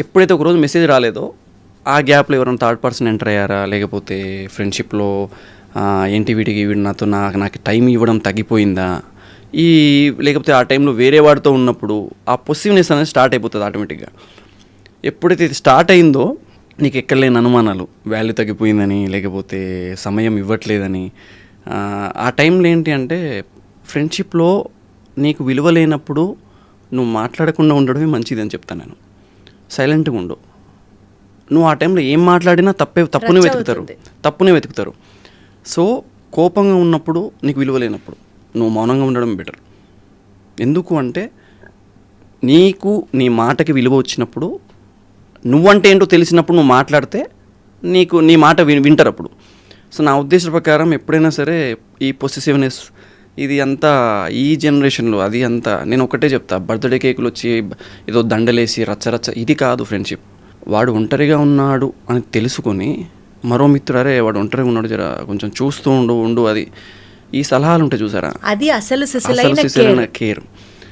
ఎప్పుడైతే ఒకరోజు మెసేజ్ రాలేదో ఆ గ్యాప్లో ఎవరైనా థర్డ్ పర్సన్ ఎంటర్ అయ్యారా, లేకపోతే ఫ్రెండ్షిప్లో ఏంటి వీడికి వీడు నాతో నాకు టైం ఇవ్వడం తగ్గిపోయిందా, లేకపోతే ఆ టైంలో వేరే వాడితో ఉన్నప్పుడు ఆ పొసివ్నెస్ అనేది స్టార్ట్ అయిపోతుంది ఆటోమేటిక్గా. ఎప్పుడైతే ఇది స్టార్ట్ అయిందో నీకు ఎక్కడలేని అనుమానాలు, వాల్యూ తగ్గిపోయిందని, లేకపోతే సమయం ఇవ్వట్లేదని. ఆ టైంలో ఏంటి అంటే ఫ్రెండ్షిప్లో నీకు విలువ లేనప్పుడు నువ్వు మాట్లాడకుండా ఉండడమే మంచిది అని చెప్తాను నేను. సైలెంట్గా ఉండు. నువ్వు ఆ టైంలో ఏం మాట్లాడినా తప్పునే వెతుకుతారు. సో కోపంగా ఉన్నప్పుడు నీకు విలువ లేనప్పుడు నువ్వు మౌనంగా ఉండడం బెటర్. ఎందుకు అంటే నీకు నీ మాటకి విలువ వచ్చినప్పుడు, నువ్వంటే ఏంటో తెలిసినప్పుడు నువ్వు మాట్లాడితే నీ మాట వింటారు అప్పుడు. సో నా ఉద్దేశ ప్రకారం ఎప్పుడైనా సరే ఈ పొసెసివ్నెస్ ఇది అంతా ఈ జనరేషన్లో అది అంతా నేను ఒకటే చెప్తా, బర్త్డే కేకులు వచ్చి ఏదో దండలేసి రచ్చరచ్చ ఇది కాదు ఫ్రెండ్షిప్. వాడు ఒంటరిగా ఉన్నాడు అని తెలుసుకొని మరో మిత్రుడు అరే వాడు ఒంటరిగా ఉన్నాడు జర కొంచెం చూస్తూ ఉండు అది ఈ సలహాలు ఉంటాయి చూసారా, అది అసలు సిసలైన కేర్.